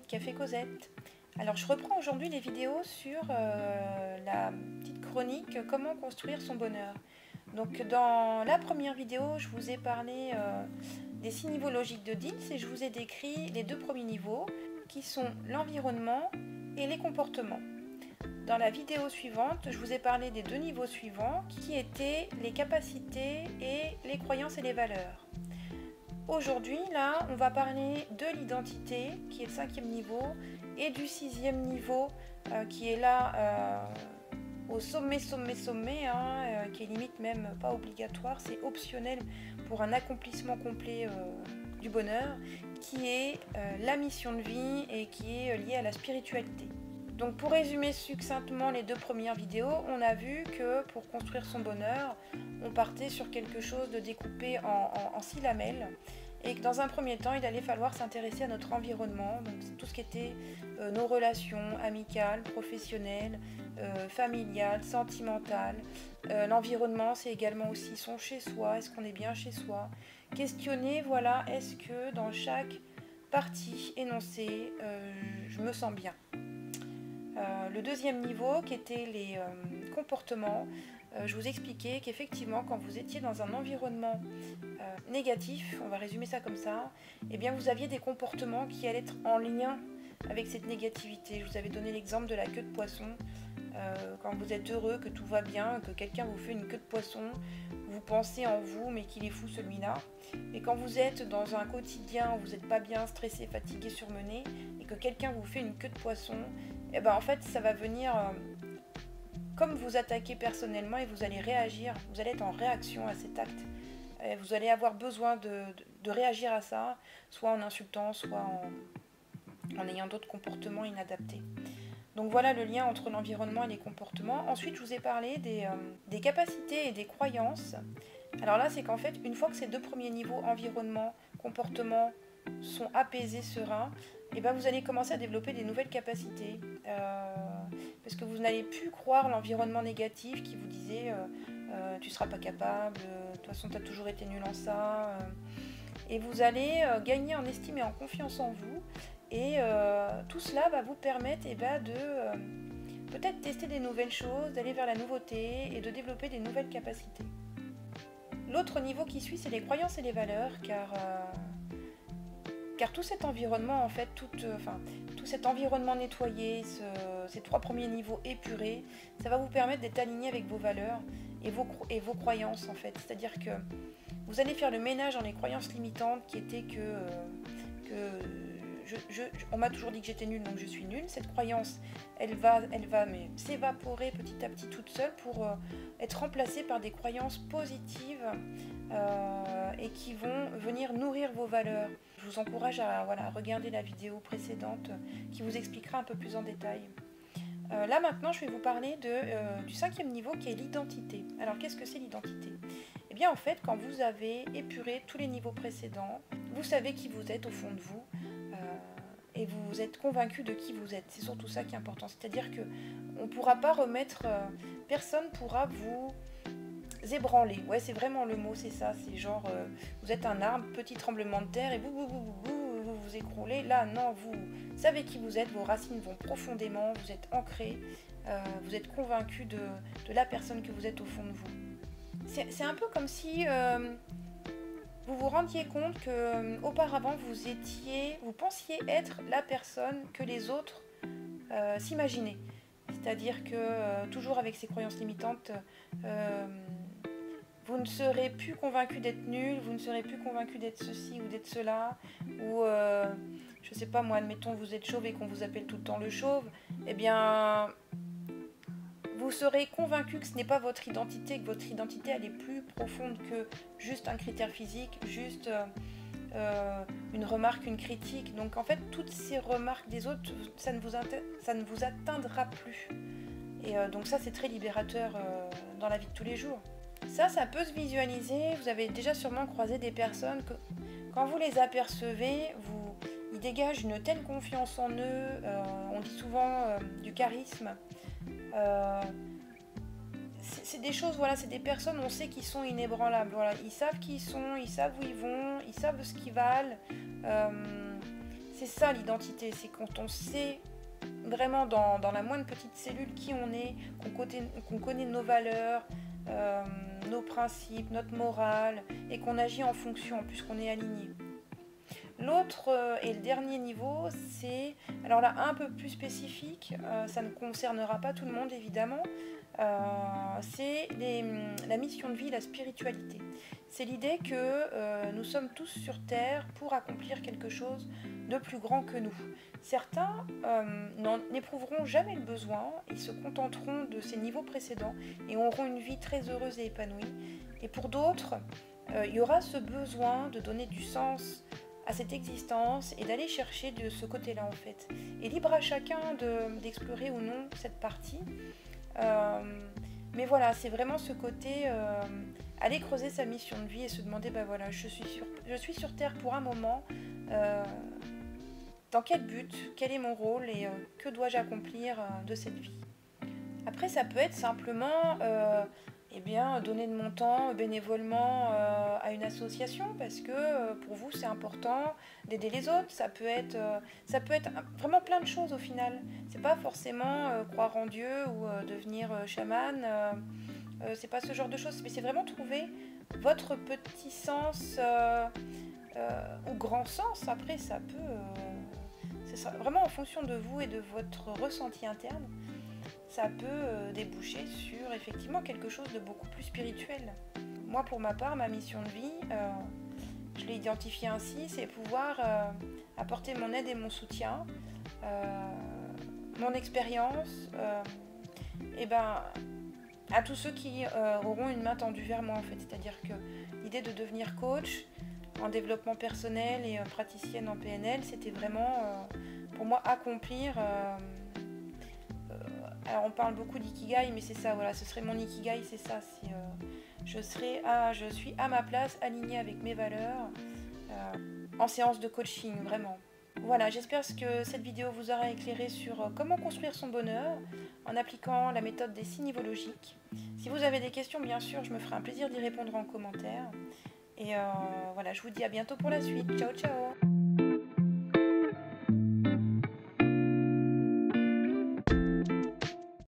Café Cosette. Alors je reprends aujourd'hui les vidéos sur la petite chronique comment construire son bonheur. Donc dans la première vidéo, je vous ai parlé des 6 niveaux logiques de Diels et je vous ai décrit les 2 premiers niveaux qui sont l'environnement et les comportements. Dans la vidéo suivante, je vous ai parlé des 2 niveaux suivants qui étaient les capacités et les croyances et les valeurs. Aujourd'hui, là, on va parler de l'identité, qui est le 5e niveau, et du 6e niveau, qui est là au sommet, qui est limite même pas obligatoire, c'est optionnel pour un accomplissement complet du bonheur, qui est la mission de vie et qui est liée à la spiritualité. Donc pour résumer succinctement les 2 premières vidéos, on a vu que pour construire son bonheur, on partait sur quelque chose de découpé en 6 lamelles et que dans un premier temps, il allait falloir s'intéresser à notre environnement, donc tout ce qui était nos relations amicales, professionnelles, familiales, sentimentales. L'environnement, c'est également aussi son chez-soi, est-ce qu'on est bien chez soi? Questionner, voilà, est-ce que dans chaque partie énoncée, je me sens bien? Le 2e niveau, qui était les comportements, je vous expliquais qu'effectivement, quand vous étiez dans un environnement négatif, on va résumer ça comme ça, eh bien vous aviez des comportements qui allaient être en lien avec cette négativité. Je vous avais donné l'exemple de la queue de poisson. Quand vous êtes heureux, que tout va bien, que quelqu'un vous fait une queue de poisson, vous pensez en vous, mais qu'il est fou celui-là. Et quand vous êtes dans un quotidien où vous n'êtes pas bien, stressé, fatigué, surmené, et que quelqu'un vous fait une queue de poisson, et ben en fait ça va venir comme vous attaquer personnellement et vous allez réagir, vous allez être en réaction à cet acte. Et vous allez avoir besoin de réagir à ça, soit en insultant, soit en ayant d'autres comportements inadaptés. Donc voilà le lien entre l'environnement et les comportements. Ensuite, je vous ai parlé des capacités et des croyances. Alors là, c'est qu'en fait, une fois que ces 2 premiers niveaux, environnement, comportement, sont apaisés, sereins, et ben vous allez commencer à développer des nouvelles capacités. Parce que vous n'allez plus croire l'environnement négatif qui vous disait tu ne seras pas capable, de toute façon tu as toujours été nul en ça. Et vous allez gagner en estime et en confiance en vous. Et tout cela va vous permettre de peut-être tester des nouvelles choses, d'aller vers la nouveauté et de développer des nouvelles capacités. L'autre niveau qui suit, c'est les croyances et les valeurs, car tout cet environnement, en fait, tout cet environnement nettoyé, ces 3 premiers niveaux épurés, ça va vous permettre d'être aligné avec vos valeurs et vos croyances, en fait. C'est-à-dire que vous allez faire le ménage dans les croyances limitantes qui étaient on m'a toujours dit que j'étais nulle, donc je suis nulle. Cette croyance, elle va s'évaporer petit à petit toute seule pour être remplacée par des croyances positives et qui vont venir nourrir vos valeurs. Je vous encourage à regarder la vidéo précédente qui vous expliquera un peu plus en détail. Là maintenant, je vais vous parler du 5e niveau qui est l'identité. Alors qu'est-ce que c'est l'identité? Eh bien en fait, quand vous avez épuré tous les niveaux précédents, vous savez qui vous êtes au fond de vous. Et vous êtes convaincu de qui vous êtes. C'est surtout ça qui est important. C'est-à-dire que on ne pourra pas remettre, personne ne pourra vous ébranler. Ouais, c'est vraiment le mot, c'est ça. C'est genre, vous êtes un arbre, petit tremblement de terre, et vous écroulez. Là, non, vous savez qui vous êtes, vos racines vont profondément, vous êtes ancré, vous êtes convaincu de la personne que vous êtes au fond de vous. C'est un peu comme si vous vous rendiez compte que auparavant vous pensiez être la personne que les autres s'imaginaient. C'est-à-dire que toujours avec ces croyances limitantes, vous ne serez plus convaincu d'être nul, vous ne serez plus convaincu d'être ceci ou d'être cela, ou je sais pas moi, admettons vous êtes chauve et qu'on vous appelle tout le temps le chauve, eh bien vous serez convaincu que ce n'est pas votre identité, que votre identité elle est plus profonde que juste un critère physique, juste une remarque, une critique. Donc en fait, toutes ces remarques des autres, ça ne vous atteindra plus. Et donc ça, c'est très libérateur dans la vie de tous les jours. Ça peut se visualiser. Vous avez déjà sûrement croisé des personnes que, quand vous les apercevez, ils dégagent une telle confiance en eux. On dit souvent du charisme. C'est des choses, voilà, c'est des personnes, on sait qu'ils sont inébranlables, voilà, ils savent qui ils sont, ils savent où ils vont, ils savent ce qu'ils valent, c'est ça l'identité, c'est quand on sait vraiment dans la moindre petite cellule qui on est, qu'on connaît nos valeurs, nos principes, notre morale, et qu'on agit en fonction, puisqu'on est aligné. L'autre et le dernier niveau, c'est, alors là un peu plus spécifique, ça ne concernera pas tout le monde évidemment, c'est la mission de vie, la spiritualité. C'est l'idée que nous sommes tous sur Terre pour accomplir quelque chose de plus grand que nous. Certains n'éprouveront jamais le besoin, ils se contenteront de ces niveaux précédents et auront une vie très heureuse et épanouie. Et pour d'autres, il y aura ce besoin de donner du sens à cette existence et d'aller chercher de ce côté-là en fait. Et libre à chacun d'explorer ou non cette partie. Mais voilà, c'est vraiment ce côté aller creuser sa mission de vie et se demander, ben voilà, je suis sur Terre pour un moment, dans quel but, quel est mon rôle et que dois-je accomplir de cette vie. Après, ça peut être simplement eh bien, donner de mon temps bénévolement à une association parce que pour vous c'est important d'aider les autres. Ça peut être vraiment plein de choses au final. C'est pas forcément croire en Dieu ou devenir chaman. C'est pas ce genre de choses, mais c'est vraiment trouver votre petit sens ou grand sens. Après, ça peut, c'est vraiment en fonction de vous et de votre ressenti interne. Ça peut déboucher sur effectivement quelque chose de beaucoup plus spirituel. Moi, pour ma part, ma mission de vie, je l'ai identifiée ainsi, c'est pouvoir apporter mon aide et mon soutien, mon expérience, et ben, à tous ceux qui auront une main tendue vers moi en fait. C'est-à-dire que l'idée de devenir coach en développement personnel et praticienne en PNL, c'était vraiment pour moi accomplir... alors on parle beaucoup d'ikigai, mais c'est ça, voilà, ce serait mon ikigai, c'est ça, c'est, je suis à ma place, alignée avec mes valeurs, en séance de coaching, vraiment. Voilà, j'espère que cette vidéo vous aura éclairé sur comment construire son bonheur en appliquant la méthode des 6 niveaux logiques. Si vous avez des questions, bien sûr, je me ferai un plaisir d'y répondre en commentaire. Et voilà, je vous dis à bientôt pour la suite. Ciao, ciao!